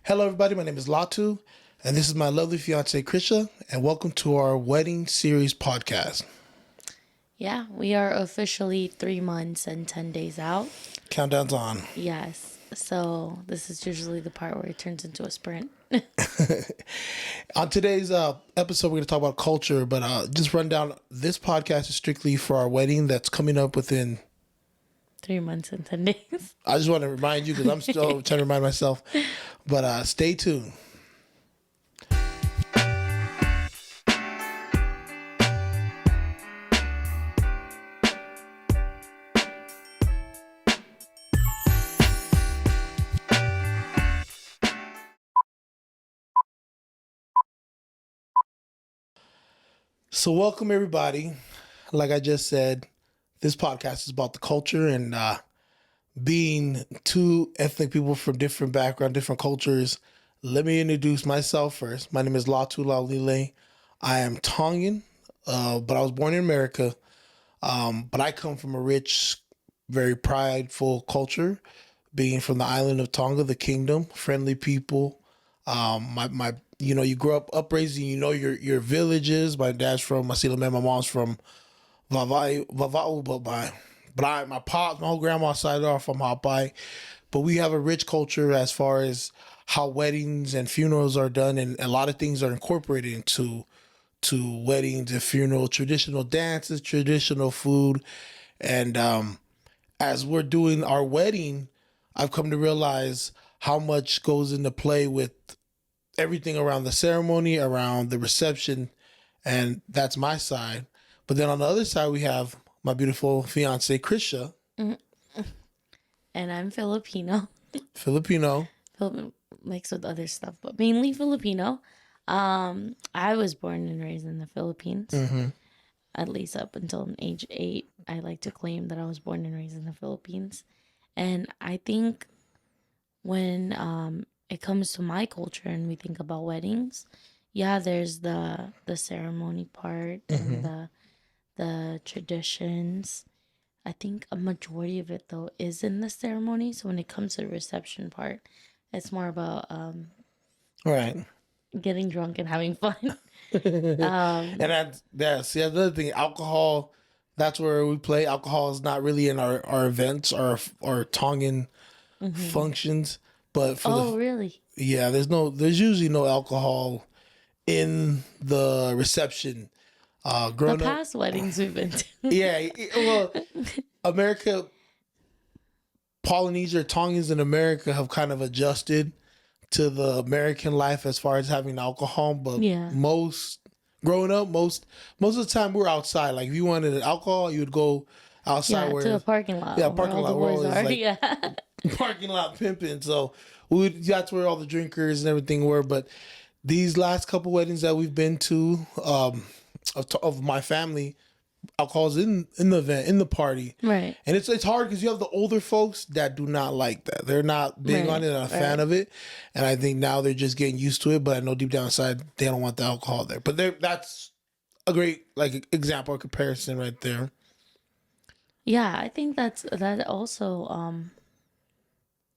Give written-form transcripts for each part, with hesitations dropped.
Hello, everybody. My name is Latu, and this is my lovely fiance, Krizia, and welcome to our wedding series podcast. Yeah, we are officially 3 months and 10 days out. Countdown's on. Yes. So this is usually the part where it turns into a sprint. On today's episode, we're going to talk about culture, but just run down. This podcast is strictly for our wedding that's coming up within 3 months and 10 days. I just want to remind you because I'm still trying to remind myself, but stay tuned. So welcome everybody. Like I just said, this podcast is about the culture and being two ethnic people from different backgrounds, different cultures. Let me introduce myself first. My name is Latu Laulile. I am Tongan, but I was born in America. But I come from a rich, very prideful culture, being from the island of Tonga, the kingdom, friendly people. You grow up upraising, your villages. My dad's from Masila, my mom's from Vava'u, but my pops, my whole grandma side are from Hawaii. But we have a rich culture as far as how weddings and funerals are done, and a lot of things are incorporated into weddings and funeral, traditional dances, traditional food. And as we're doing our wedding, I've come to realize how much goes into play with everything around the ceremony, around the reception, and that's my side. But then on the other side, we have my beautiful fiance, Krizia. Mm-hmm. And I'm Filipino. Filipino. Mixed with other stuff, but mainly Filipino. I was born and raised in the Philippines, at least up until age 8. I like to claim that I was born and raised in the Philippines. And I think when it comes to my culture and we think about weddings, yeah, there's the ceremony part and the traditions. I think a majority of it though is in the ceremony. So when it comes to the reception part, it's more about Right. getting drunk and having fun. And that's the other thing. Alcohol, that's where we play. Alcohol is not really in our events or Tongan functions. But really? Yeah, there's usually no alcohol in the reception. The past weddings we've been to. Yeah, well, America, Polynesia, Tongans in America have kind of adjusted to the American life as far as having alcohol. But growing up, most of the time we're outside. Like if you wanted alcohol, you would go outside to a parking lot. Yeah, parking lot. Where all the boys are. Like parking lot pimping. So that's where all the drinkers and everything were. But these last couple weddings that we've been to, of my family, alcohol's in the event, in the party, right? And it's hard because you have the older folks that do not like that. They're not big on it and a fan of it, and I think now they're just getting used to it. But I know deep down inside they don't want the alcohol there. But that's a great example or comparison right there. Yeah, I think that also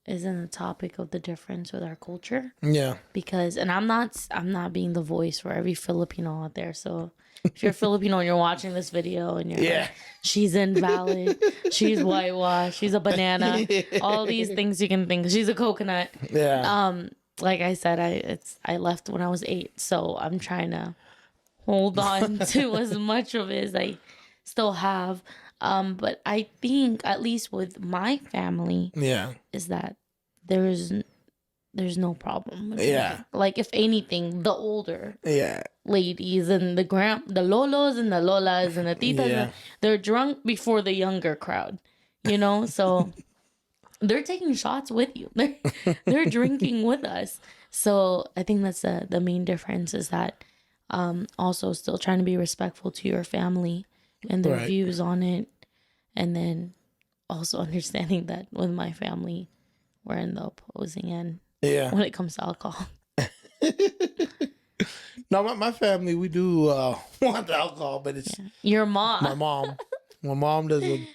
isn't a topic of the difference with our culture. Yeah, because I'm not being the voice for every Filipino out there. So if you're Filipino and you're watching this video and you're like, she's invalid, she's whitewashed, she's a banana, all these things you can think. She's a coconut. Yeah. Like I said, I left when I was 8, so I'm trying to hold on to as much of it as I still have. But I think at least with my family, is that there's no problem with it. Like if anything, the older ladies and the lolos and the lolas and the titas, they're drunk before the younger crowd, so they're taking shots with you. They're drinking with us. So I think that's the main difference, is that also still trying to be respectful to your family and their views on it, and then also understanding that with my family, we're in the opposing end when it comes to alcohol. No, my family, we do want the alcohol, but it's your mom. My mom doesn't.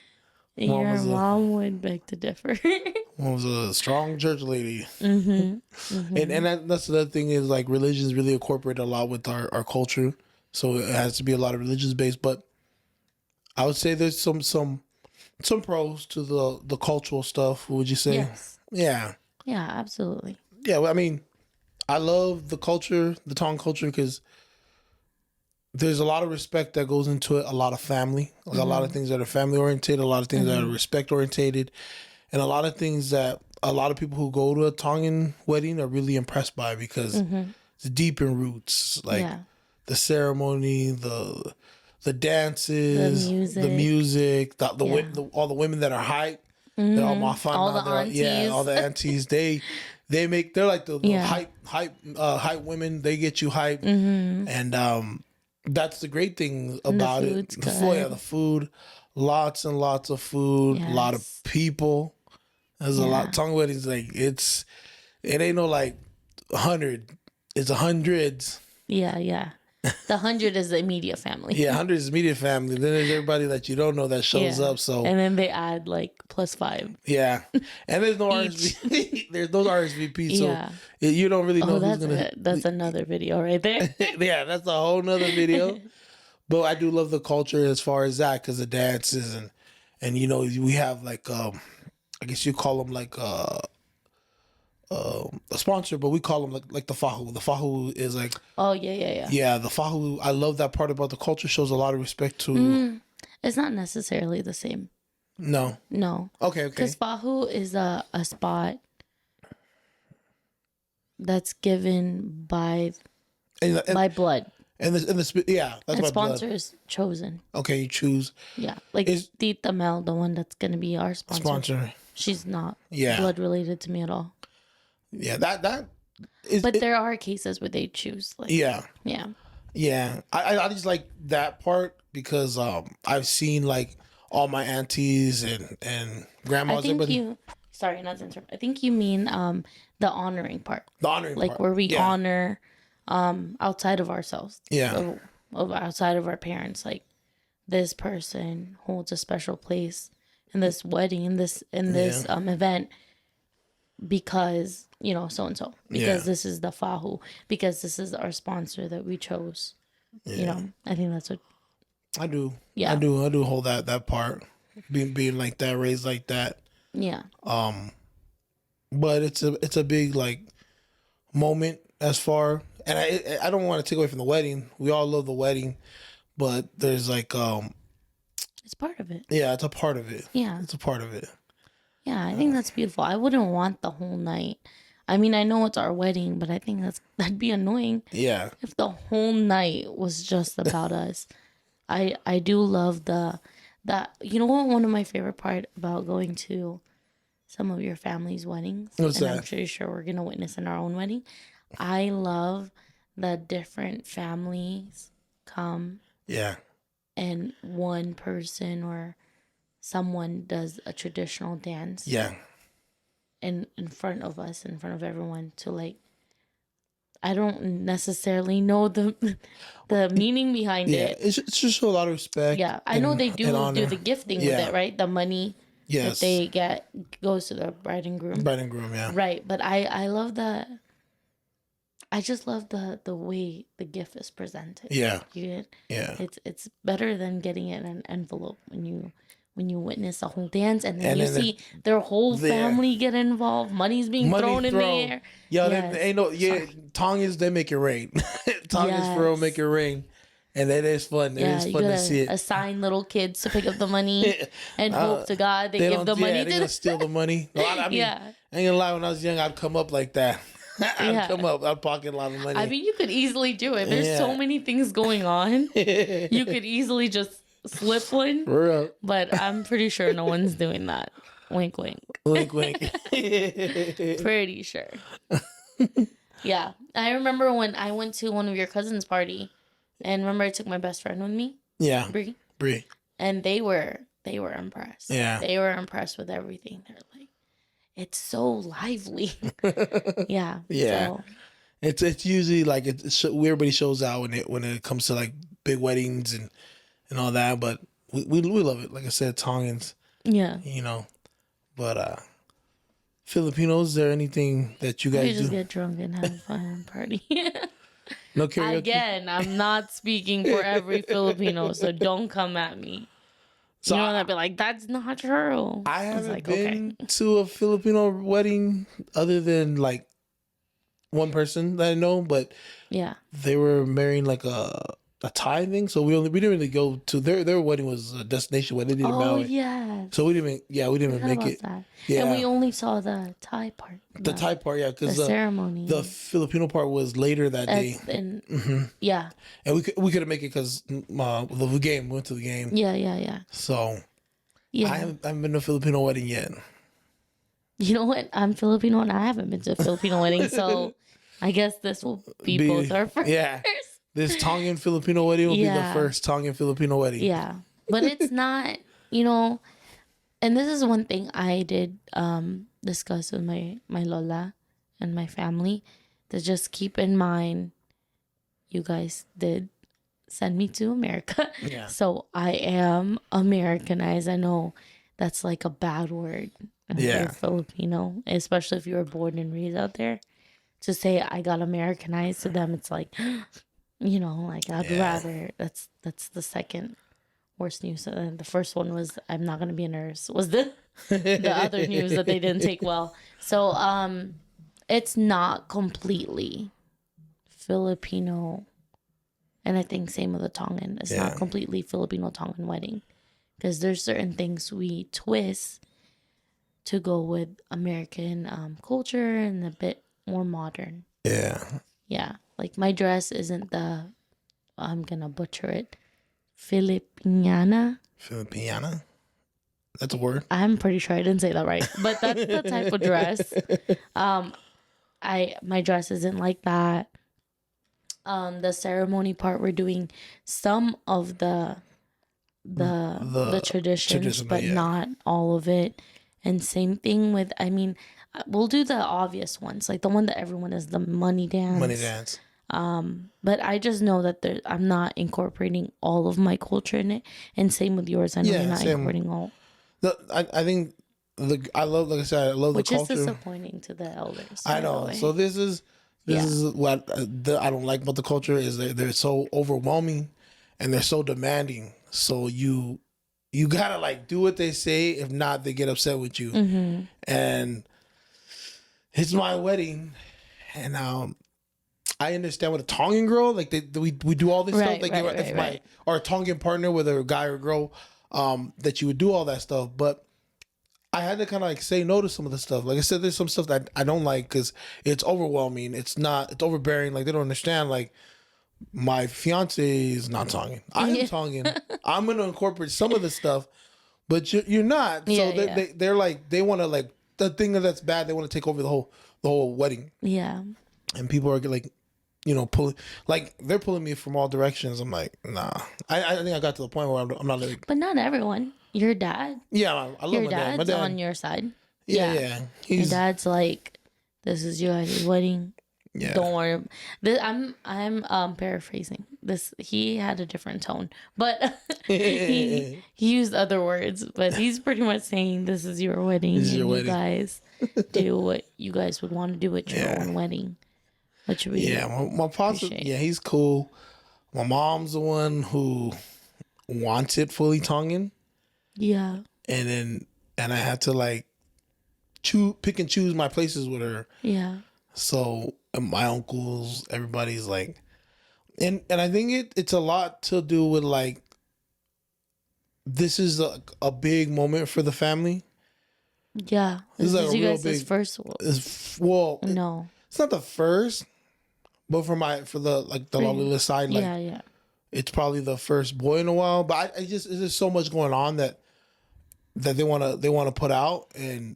Your mom would beg to differ. was a strong church lady. Mm-hmm. And that's the other thing is like religion is really incorporated a lot with our culture. So it has to be a lot of religious based. But I would say there's some pros to the cultural stuff. Would you say? Yes. Yeah. Yeah, absolutely. Yeah. Well, I mean, I love the culture, the Tongan culture, because there's a lot of respect that goes into it. A lot of family, like a lot of things that are family oriented, a lot of things that are respect orientated, and a lot of things that a lot of people who go to a Tongan wedding are really impressed by because it's deep in roots, like Yeah. the ceremony, the dances, the music, all the women that are hype. They're all my fun. All the aunties. All the aunties. They're like the hype women. They get you hype, and that's the great thing about it. The food, lots and lots of food, a lot of people. There's a lot. Tongue weddings, like it ain't no like 100. It's hundreds. Yeah. The 100 is the immediate family. Yeah, 100 is immediate family. Then there's everybody that you don't know that shows up. So and then they add like +5. Yeah, and there's no RSVP. There's no RSVP. So you don't really know who's gonna. That's another video right there. Yeah, that's a whole nother video. But I do love the culture as far as that because the dances and you know we have like I guess you call them like a sponsor, but we call them like the Fahu. The Fahu is like yeah. The Fahu. I love that part about the culture. Shows a lot of respect to. It's not necessarily the same. No. Okay. Because Fahu is a spot that's given by blood. And that's and sponsor is chosen. Okay, you choose. Yeah, like Tita Mel, the one that's gonna be our sponsor. She's not blood related to me at all. Yeah, that is. But there are cases where they choose. Like, yeah. I just like that part because I've seen like all my aunties and grandmas. Sorry, not to interrupt. I think you mean the honoring part. The honoring part. Like where we honor outside of ourselves. Yeah. Of outside of our parents. Like this person holds a special place in this wedding, in this event because, you know, so and so. Because this is the Fahu. Because this is our sponsor that we chose. Yeah. You know, I think that's what I do. Yeah. I do hold that part. Being like that, raised like that. Yeah. But it's a big like moment as far, and I don't want to take away from the wedding. We all love the wedding, but there's like it's part of it. Yeah, it's a part of it. Yeah. It's a part of it. Yeah, I think that's beautiful. I wouldn't want the whole night. I mean, I know it's our wedding, but I think that'd be annoying. Yeah. If the whole night was just about us. I do love that you know what, one of my favorite part about going to some of your family's weddings, What's that? I'm pretty sure we're gonna witness in our own wedding. I love that different families come. Yeah. And one person or someone does a traditional dance. Yeah. In front of us, in front of everyone, to like, I don't necessarily know the meaning behind it. It's just a lot of respect. Yeah, I know they do the gifting with it, right? The money that they get goes to the bride and groom. Bride and groom, yeah. Right, but I love that. I just love the way the gift is presented. Yeah. Yeah. It's better than getting it in an envelope when you witness a whole dance and then you see their whole family get involved. Money's being thrown in the air. Yeah, yes. Ain't no Tongans, they make it rain. Tongans for real make it rain. And that is fun. It is fun to see it. Assign little kids to pick up the money and hope to God they give the money to them. Steal the money. I mean, I ain't gonna lie, when I was young, I'd come up like that. I'd pocket a lot of money. I mean, you could easily do it. There's so many things going on. You could easily just slip one. For real. But I'm pretty sure no one's doing that. Wink, wink. Wink, wink. Pretty sure. Yeah. I remember when I went to one of your cousin's party, and remember I took my best friend with me? Yeah. Bree. And they were impressed. Yeah. They were impressed with everything. They're like, it's so lively. Yeah. Yeah. So. It's usually like everybody shows out when it comes to like big weddings and all that, but we love it. Like I said, Tongans. Yeah. You know, but Filipinos, is there anything that you You guys just do? get drunk and have fun and party. No karaoke. Again, I'm not speaking for every Filipino, so don't come at me. So You know, I'd be like, that's not true. I was haven't like, been to a Filipino wedding other than like one person that I know, but Yeah. they were marrying like a Thai thing, so we didn't really go to their wedding was a destination wedding. They did in Oh, Maui, yes. so we didn't even Forgot make about it. that. Yeah, And we only saw the Thai part. the Thai part, yeah, The because ceremony. the Filipino part was later that day, And, yeah. and we couldn't make it because the game we went to the game. Yeah. So Yeah. I haven't been to a Filipino wedding yet. You know what? I'm Filipino and I haven't been to a Filipino wedding, so I guess this will be both our first. Yeah. This Tongan Filipino wedding will be the first Tongan Filipino wedding. Yeah. But it's not, and this is one thing I did discuss with my Lola and my family, to just keep in mind, you guys did send me to America. Yeah. So I am Americanized. I know that's like a bad word. If you're Filipino, especially if you were born and raised out there. To say I got Americanized, to them it's like, like I'd rather, that's the second worst news. And the first one was I'm not gonna be a nurse, was the other news that they didn't take well. So it's not completely Filipino, and I think same with the Tongan. It's not completely Filipino Tongan wedding, because there's certain things we twist to go with American culture and a bit more modern. Yeah, like my dress isn't I'm gonna butcher it, Filipiniana. That's a word. I'm pretty sure I didn't say that right, but that's the type of dress. My dress isn't like that. The ceremony part, we're doing some of the traditions, but not all of it. And same thing with, we'll do the obvious ones, like the one that everyone is, the money dance. But I just know that I'm not incorporating all of my culture in it. And same with yours. I know you're not incorporating all. I think I love the culture. Which is disappointing to the elders. I know. So this is what I don't like about the culture, is they're so overwhelming and they're so demanding. So you gotta like do what they say. If not, they get upset with you. Mm-hmm. And it's my wedding, and I understand with a Tongan girl, like we do all this stuff. Like if our Tongan partner, whether a guy or girl, that you would do all that stuff. But I had to kind of like say no to some of the stuff. Like I said, there's some stuff that I don't like because it's overwhelming. It's overbearing. Like they don't understand. Like my fiance is not Tongan. I am Tongan. I'm gonna incorporate some of the stuff, but you're not. So they're like, they want to, like, the thing that's bad, they want to take over the whole wedding. Yeah. And people are like, they're pulling me from all directions. I'm like, nah. I think I got to the point where I'm not like. But not everyone. Your dad. Yeah, I love your my dad. Dad's on your side. Yeah. Your dad's like, this is your guys' wedding. Yeah. Don't worry. I'm paraphrasing this. He had a different tone, but he used other words. But he's pretty much saying, "This is your wedding. You guys do what you guys would want to do at your own wedding." Which we my pops. Yeah, he's cool. My mom's the one who wants it fully Tongan. Yeah. And I had to like pick and choose my places with her. Yeah. So my uncles, everybody's like, and I think it's a lot to do with like, this is a big moment for the family. Yeah. This is you guys' first. No, it's not the first, but for the Lalula side, like, it's probably the first boy in a while. But there's just so much going on that they want to put out, and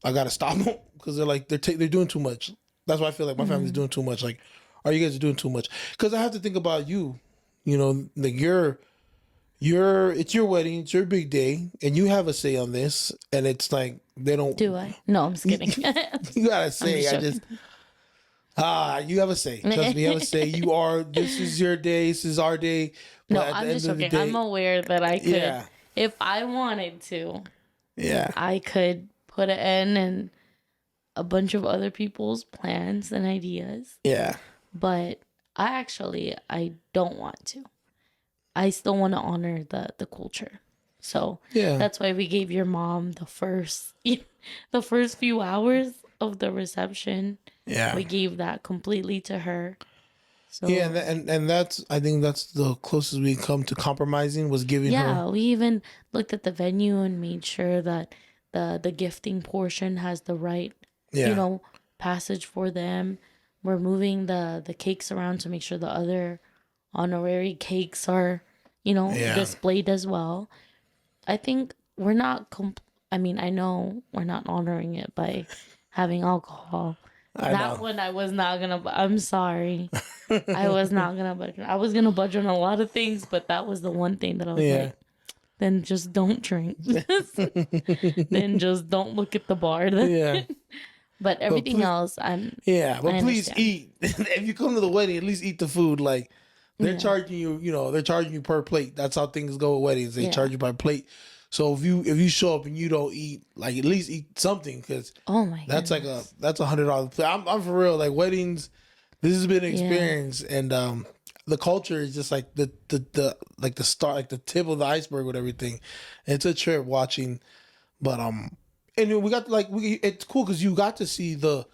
I gotta stop them because they're like they're doing too much. That's why I feel like my family's doing too much. Like, you guys are doing too much? Because I have to think about you. You know, like it's your wedding, it's your big day, and you have a say on this. And it's like they don't. Do I? No, I'm just kidding. You gotta say. You have a say. Trust me, you have a say. This is your day. This is our day. No, I'm just joking. I'm aware that I could, if I wanted to. Yeah. I could put it in and a bunch of other people's plans and ideas, Yeah. but I don't want to. I still want to honor the culture. So Yeah. that's why we gave your mom the first few hours of the reception. Yeah. We gave that completely to her. So Yeah, and that's, I think that's the closest we come to compromising, was giving yeah, her. we even looked at the venue and made sure that the gifting portion has the right, Yeah. passage for them. We're moving the cakes around to make sure the other honorary cakes are, Yeah. displayed as well. I think we're not. I mean, I know we're not honoring it by having alcohol. I That know. one I was not gonna. I'm sorry. I was not gonna budge. I was gonna budge on a lot of things, but that was the one thing that I was Yeah. like, then just don't drink. Then just don't look at the bar. Yeah. But everything else, Yeah, but I please understand. eat. If you come to the wedding, at least eat the food. Like, they're Yeah. charging you, they're charging you per plate. That's how things go at weddings. They Yeah. charge you by plate. So if you show up and you don't eat, like, at least eat something, because Oh my that's goodness. that's $100 plate. I'm for real. Like, weddings, this has been an Yeah. experience, and the culture is just like the like the start, like the tip of the iceberg with everything. It's a trip watching, but and we got it's cool because you got to see the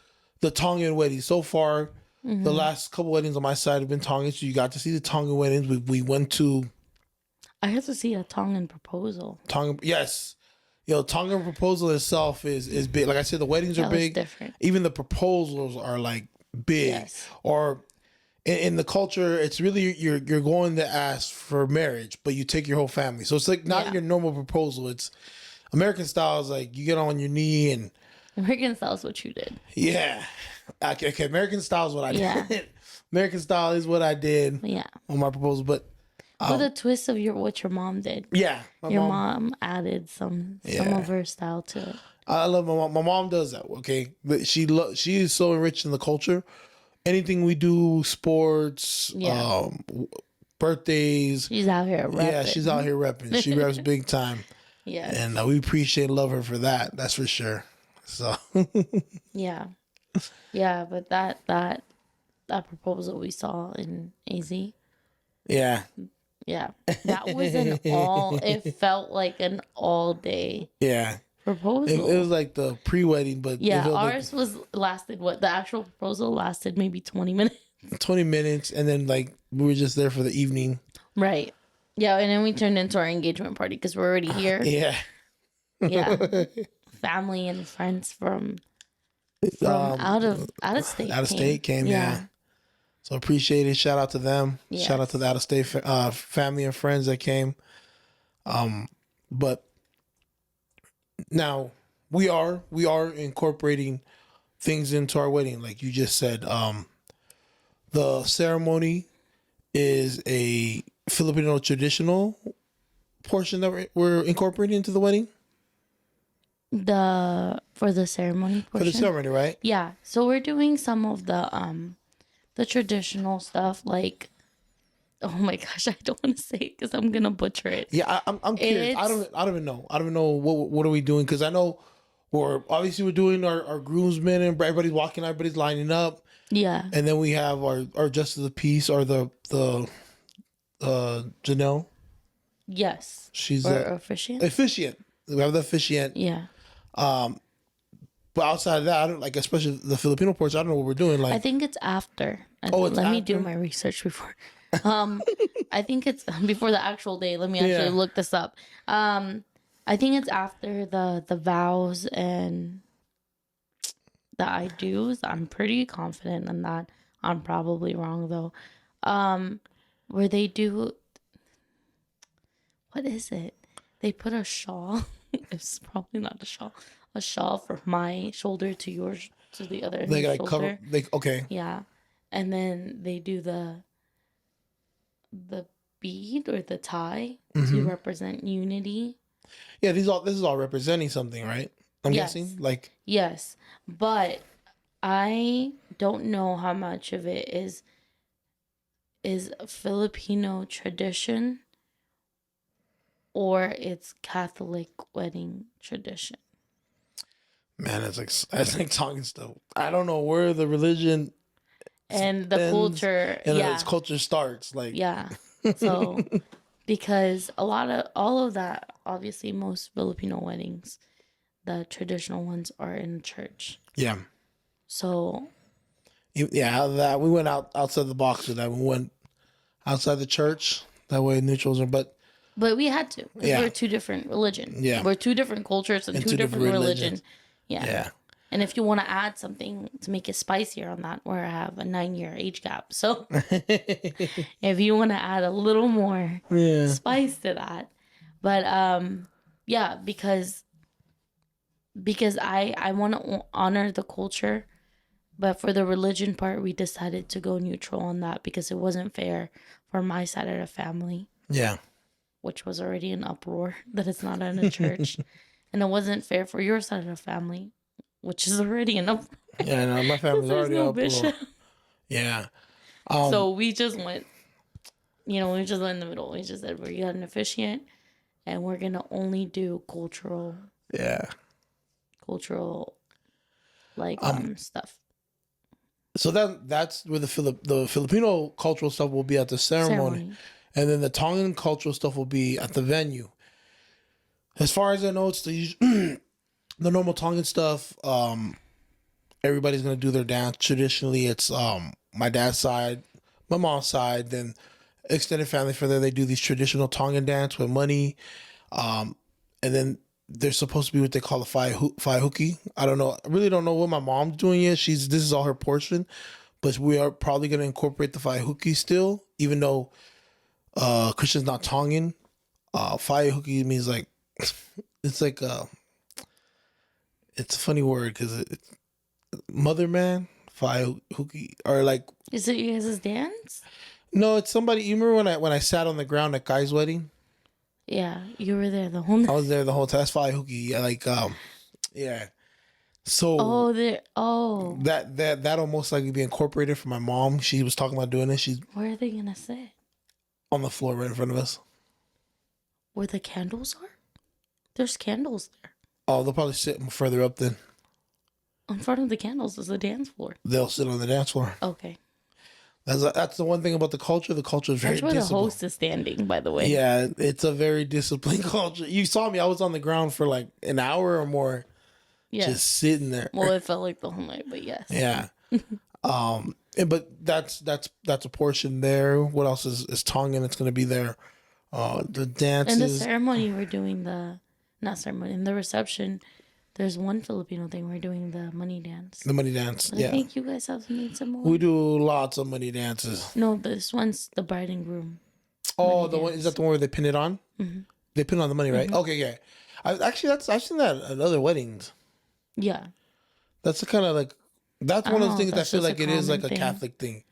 Tongan weddings so far. Mm-hmm. The last couple weddings on my side have been Tongan, so you got to see the Tongan weddings. We went to I had to see a Tongan proposal. Tongan. Yes, Tongan proposal itself is big. Like I said, the weddings are That was big. different. Even the proposals are like big. Yes. Or in the culture, it's really you're going to ask for marriage, but you take your whole family. So it's like not Yeah. your normal proposal. It's American style. Is like you get on your knee and American style is what you did. yeah. Okay. American style is what I Yeah. did. American style is what I did Yeah. on my proposal, but With a twist of what your mom did. yeah, Your mom added some of her style to it. I love my mom. My mom does that. Okay, but she is so enriched in the culture. Anything we do, sports, Yeah. birthdays. She's out here repping. Yeah, she's out here repping. She reps big time, Yeah. and we appreciate and love her for that. That's for sure. So Yeah. Yeah, but that proposal we saw in AZ, yeah, yeah, that was it felt like an all day yeah. proposal. It was like the pre-wedding, but it yeah, felt like ours lasted the actual proposal lasted maybe 20 minutes. 20 minutes, and then like we were just there for the evening. Right. Yeah, and then we turned into our engagement party because we're already here. Yeah. Yeah. Family and friends from out of state. Out of state came, yeah. So appreciate it. Shout out to them. Yes. Shout out to the out of state family and friends that came. But now we are incorporating things into our wedding, like you just said. The ceremony is a Filipino traditional portion that we're incorporating into the wedding. For the ceremony portion. For the ceremony, right? Yeah. So we're doing some of the traditional stuff, like, oh my gosh, I don't want to say it because I'm gonna butcher it. Yeah, I'm curious. I don't even know. I don't even know what are we doing, because I know we're doing our groomsmen and everybody's walking, everybody's lining up. Yeah. And then we have our justice of the peace, or the Janelle. Yes. She's Or the officiant. officiant. We have the officiant. Yeah. But outside of that, I don't, like, especially the Filipino portion, I don't know what we're doing. Like, I think it's after. It's Let me do after? my research before. I think it's before the actual day. Let me actually Yeah. look this up. I think it's after the vows and the I do's. I'm pretty confident in that. I'm probably wrong though. Where they do, what is it? They put a shawl. It's probably not a shawl. A shawl from my shoulder to yours, to the other they gotta shoulder. cover. Okay. Yeah. And then they do the bead or the tie to represent unity. Yeah, this is all representing something, right? I'm Yes. guessing. Like, Yes. But I don't know how much of it is Filipino tradition or it's Catholic wedding tradition. Man, it's like Tongan stuff. I don't know where the religion and the ends culture. and Yeah, its culture starts. Like, yeah. So because all of that, obviously, most Filipino weddings, the traditional ones, are in church. yeah, So yeah. That we went outside the box with that. We went outside the church. That way, neutrals are. but we had to because Yeah. we're two different religion. Yeah. We're two different cultures and two different religion. religions. Yeah. Yeah. And if you want to add something to make it spicier on that, where I have a 9-year age gap. So if you want to add a little more Yeah. spice to that. But yeah, because I want to honor the culture, but for the religion part, we decided to go neutral on that because it wasn't fair for my side of the family, Yeah. which was already an uproar that it's not in a church. And it wasn't fair for your side of the family, which is already an uproar. Yeah, no, my family's There's already no up. bishop. Yeah. So we just went, we just went in the middle. We just said, we got an officiant and we're going to only do cultural, Yeah. like, stuff. So that's where the Filipino cultural stuff will be at the ceremony. And then the Tongan cultural stuff will be at the venue. As far as I know, it's the the normal Tongan stuff. Everybody's gonna do their dance. Traditionally, it's my dad's side, my mom's side, then extended family for there. They do these traditional Tongan dance with money, and then there's supposed to be what they call a Fahu. I don't know. I really don't know what my mom's doing yet. This is all her portion, but we are probably gonna incorporate the Fahu still, even though Christian's not Tongan. Fahu means like it's like it's a funny word because it's mother man Fahu or like. Is it you guys' dance? No, it's somebody. You remember when I sat on the ground at Guy's wedding? Yeah, you were there the whole night. I was there the whole time. That's Fahu. Yeah. So that'll most likely be incorporated for my mom. She was talking about doing it. She's Where are they gonna sit? on the floor right in front of us. Where the candles are? There's candles there. Oh, they'll probably sit further up then. In front of the candles is the dance floor. They'll sit on the dance floor. Okay. That's the one thing about the culture. The culture is very That's where disciplined. the host is standing, by the way. Yeah, it's a very disciplined culture. You saw me. I was on the ground for like an hour or more. Yeah. Just sitting there. Well, it felt like the whole night, but yes. Yeah. But that's a portion there. What else is Tongan? It's gonna be there. The dances. In the ceremony, we're doing not ceremony. In the reception, there's one Filipino thing. We're doing the money dance. The money dance. But yeah. I think you guys have made some more. We do lots of money dances. No, this one's the bride and groom. Oh, the one is that the one where they pin it on? Mm-hmm. They pin on the money, right? Mm-hmm. Okay, yeah. I've seen that at other weddings. Yeah. That's kind of like one of those things that I feel like it is like a thing. Catholic thing.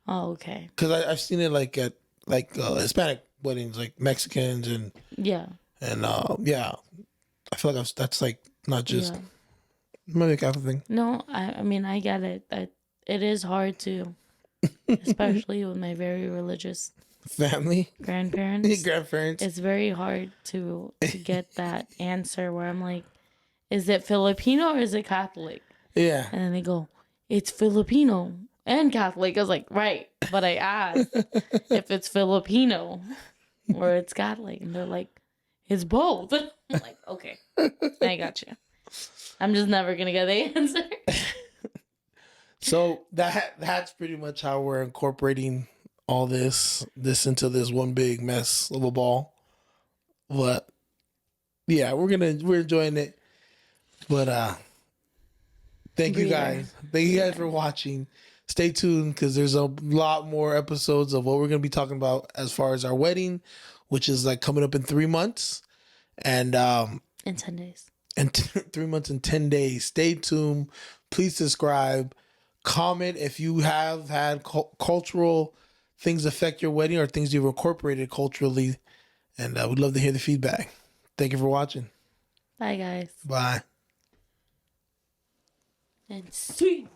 Oh, okay. Because I've seen it like at Hispanic weddings, like Mexicans and yeah. I feel like that's like not just maybe a Catholic thing. No, I mean I get it. It is hard to, especially with my very religious family grandparents. It's very hard to get that answer where I'm like, is it Filipino or is it Catholic? Yeah. And then they go, it's Filipino and Catholic. I was like, right. But I asked if it's Filipino or it's Catholic. And they're like, it's both. I'm like, okay, I got you. I'm just never going to get the answer. So that's pretty much how we're incorporating all this into this one big mess of a ball. But yeah, we're enjoying it. But thank you guys for watching. Stay tuned because there's a lot more episodes of what we're gonna be talking about as far as our wedding, which is like coming up in 3 months, and in 10 days. And 3 months and 10 days. Stay tuned. Please subscribe. Comment if you have had cultural things affect your wedding or things you've incorporated culturally, and we'd love to hear the feedback. Thank you for watching. Bye, guys. Bye. And sweet.